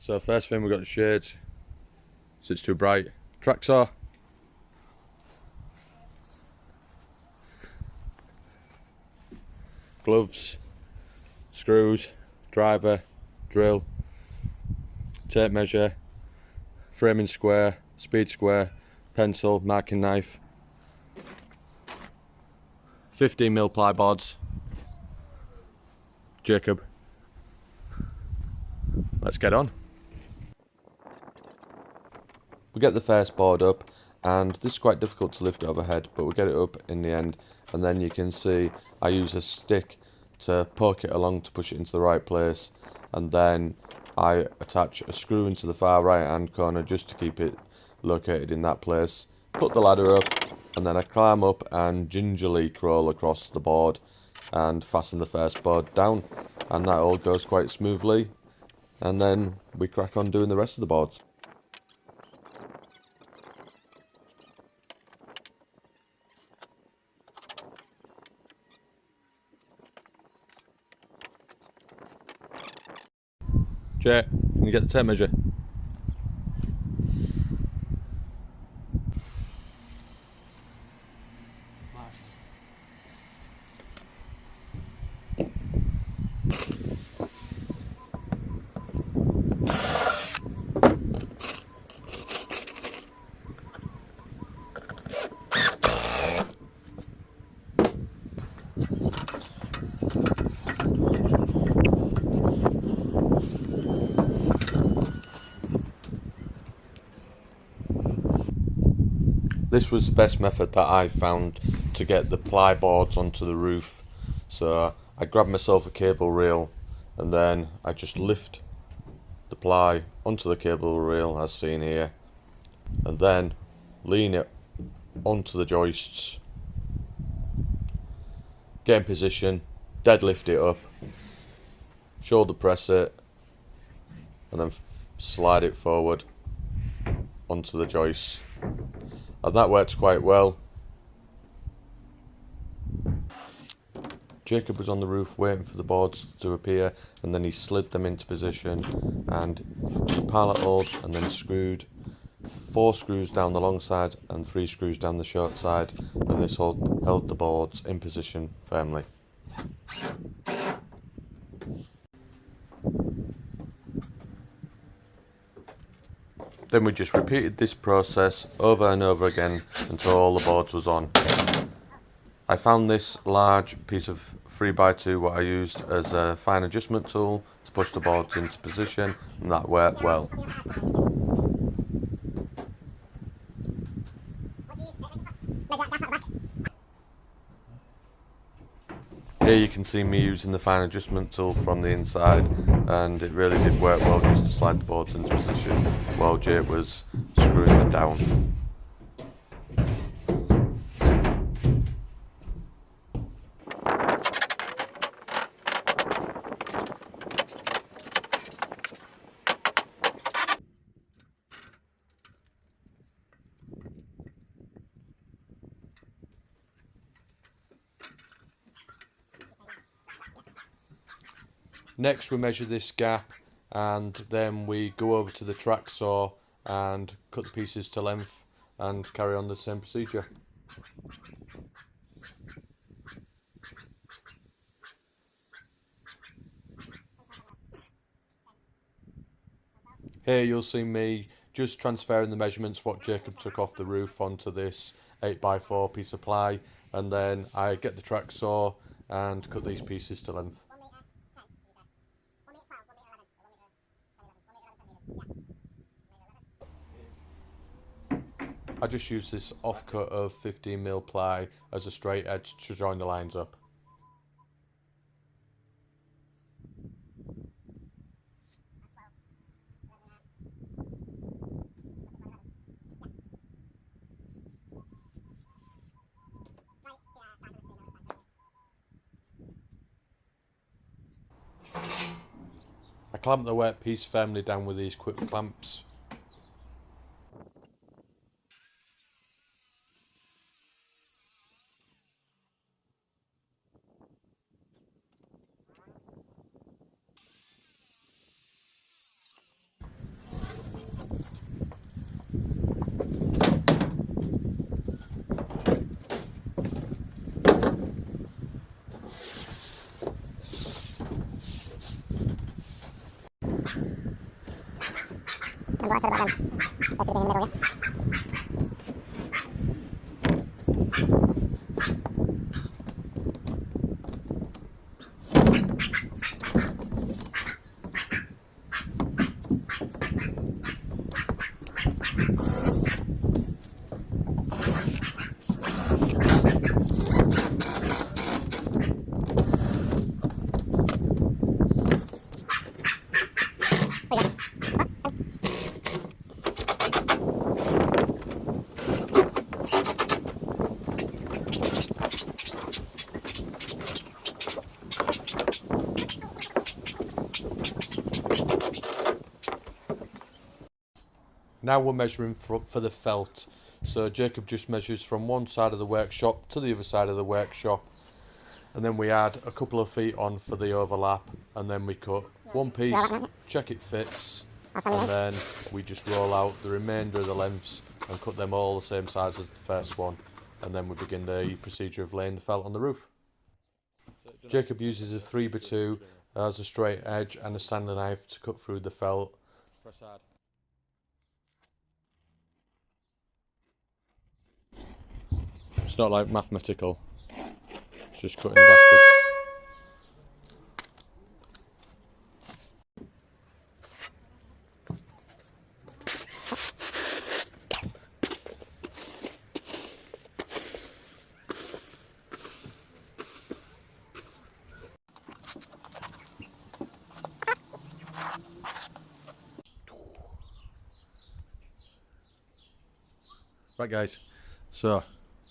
So first thing, we've got the shades, so it's too bright. Track saw. Gloves, screws, driver, drill, tape measure, framing square, speed square, pencil, marking knife, 15mm ply boards. Jacob, let's get on. We get the first board up, and this is quite difficult to lift overhead, but we get it up in the end, and then you can see I use a stick to poke it along to push it into the right place, and then I attach a screw into the far right hand corner just to keep it located in that place. Put the ladder up, and then I climb up and gingerly crawl across the board and fasten the first board down, and that all goes quite smoothly, and then we crack on doing the rest of the boards. Jay, can you get the tape measure? This was the best method that I found to get the ply boards onto the roof. So I grabbed myself a cable reel, and then I just lift the ply onto the cable reel as seen here, and then lean it onto the joists, get in position, deadlift it up, shoulder press it, and then slide it forward onto the joists. And that works quite well. Jacob was on the roof waiting for the boards to appear, and then he slid them into position, and he pilot hauled and then screwed 4 screws down the long side and 3 screws down the short side, and this held the boards in position firmly. Then we just repeated this process over and over again until all the boards was on. I found this large piece of 3x2 what I used as a fine adjustment tool to push the boards into position, and that worked well. Here you can see me using the fine adjustment tool from the inside, and it really did work well just to slide the boards into position while Jake was screwing them down. Next we measure this gap, and then we go over to the track saw and cut the pieces to length and carry on the same procedure. Here you'll see me just transferring the measurements what Jacob took off the roof onto this 8x4 piece of ply, and then I get the track saw and cut these pieces to length. I just use this offcut of 15mm ply as a straight edge to join the lines up. I clamp the wet piece firmly down with these quick clamps. what I said about them. They should have been in the middle, yeah. Now we're measuring for the felt. So Jacob just measures from one side of the workshop to the other side of the workshop, and then we add a couple of feet on for the overlap, and then we cut one piece, check it fits, and then we just roll out the remainder of the lengths and cut them all the same size as the first one, and then we begin the procedure of laying the felt on the roof. Jacob uses a 3x2 as a straight edge and a Stanley knife to cut through the felt. It's not like mathematical, it's just cutting the bastard. Right guys, so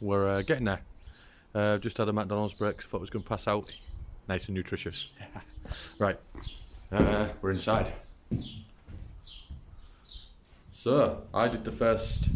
we're getting there. Just had a McDonald's break, thought I was going to pass out. Nice and nutritious. Right, we're inside. So, I did the first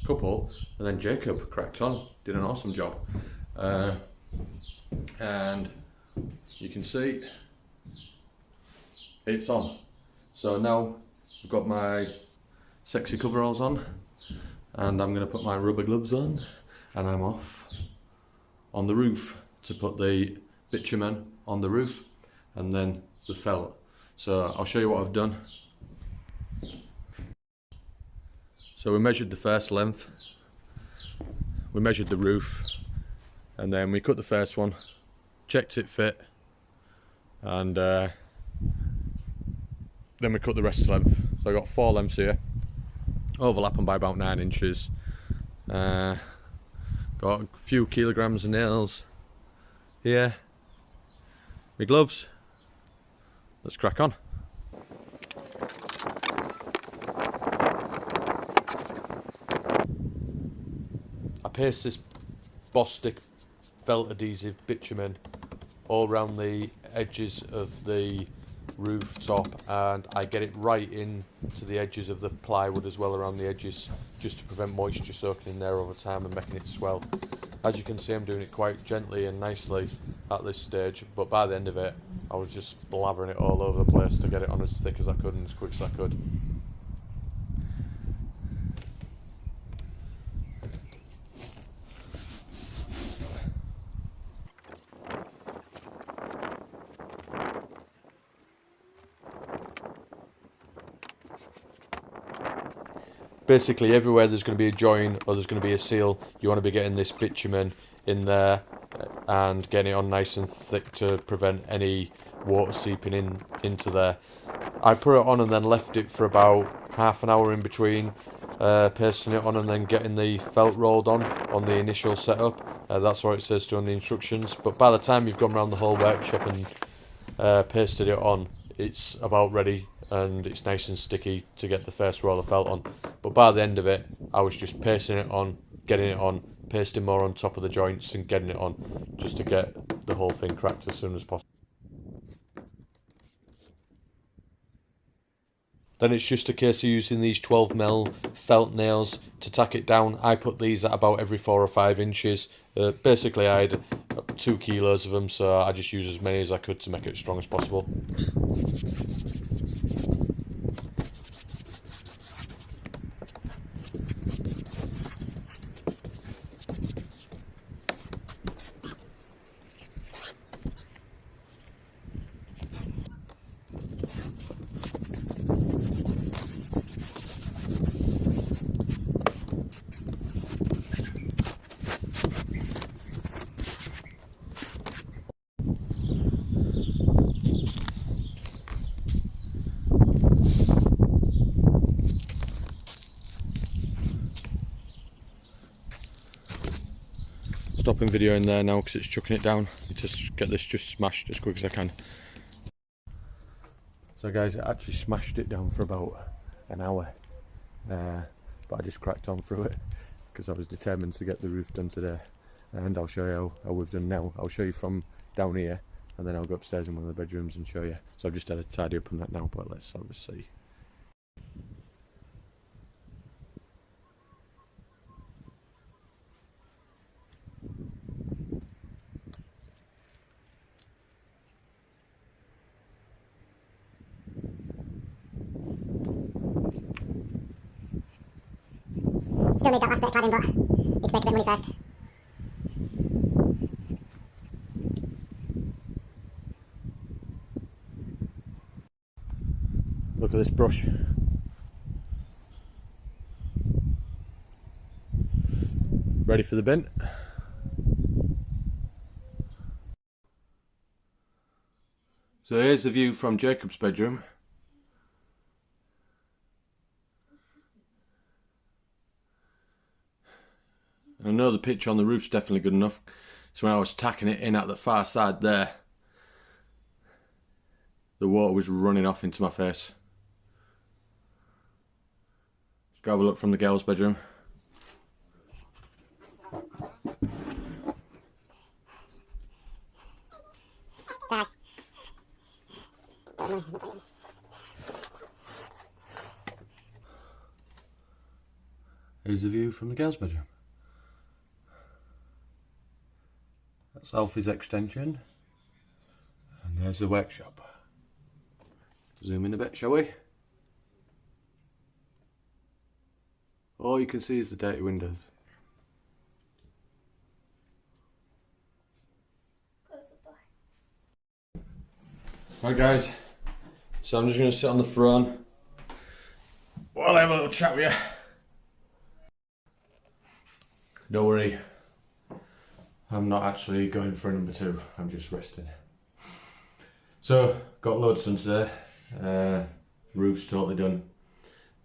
couple, and then Jacob cracked on, did an awesome job. And you can see it's on. So now I've got my sexy coveralls on, and I'm going to put my rubber gloves on, and I'm off on the roof to put the bitumen on the roof and then the felt. So I'll show you what I've done. So we measured the first length, we measured the roof, and then we cut the first one, checked it fit, and then we cut the rest of the length. So I got 4 lengths here, overlapping by about 9 inches. Got a few kilograms of nails here. My gloves. Let's crack on. I paste this Bostik felt adhesive bitumen all around the edges of the rooftop, and I get it right in to the edges of the plywood as well, around the edges, just to prevent moisture soaking in there over time and making it swell. As you can see, I'm doing it quite gently and nicely at this stage, but by the end of it I was just blathering it all over the place to get it on as thick as I could and as quick as I could. Basically everywhere there's going to be a join or there's going to be a seal, you want to be getting this bitumen in there and getting it on nice and thick to prevent any water seeping into there. I put it on and then left it for about half an hour in between pasting it on and then getting the felt rolled on the initial setup. That's what it says to on the instructions, but by the time you've gone around the whole workshop and pasted it on, it's about ready and it's nice and sticky to get the first roll of felt on. But by the end of it, I was just pasting it on, getting it on, pasting more on top of the joints and getting it on, just to get the whole thing cracked as soon as possible. Then it's just a case of using these 12mm felt nails to tack it down. I put these at about every 4 or 5 inches. Basically I had 2 kilos of them, so I just used as many as I could to make it as strong as possible. stopping video in there now because it's chucking it down. I need to get this just smashed as quick as I can. So guys, I actually smashed it down for about an hour, but I just cracked on through it because I was determined to get the roof done today. And I'll show you how we've done now. I'll show you from down here, and then I'll go upstairs in one of the bedrooms and show you. So I've just had a tidy up on that now, but let's have a see. Still need that last bit of cladding, but need to make a bit of money first. Look at this brush. Ready for the bin? So here's the view from Jacob's bedroom. I know the picture on the roof's definitely good enough. So when I was tacking it in at the far side there, the water was running off into my face. Let's go have a look from the girls' bedroom. Here's the view from the girls' bedroom. That's Alfie's extension. And there's the workshop. Zoom in a bit, shall we? All you can see is the dirty windows. Right guys, so I'm just going to sit on the throne while I have a little chat with you. Don't worry, I'm not actually going for a number 2, I'm just resting. So, got loads done today. Roof's totally done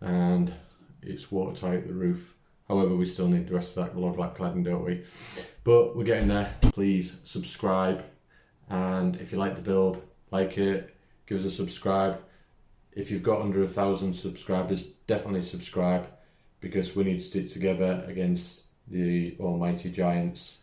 and it's watertight, the roof. However, we still need the rest of that log lap cladding, don't we? But we're getting there. Please subscribe, and if you like the build, like it, give us a subscribe. If you've got under 1,000 subscribers, definitely subscribe, because we need to stick together against the almighty giants.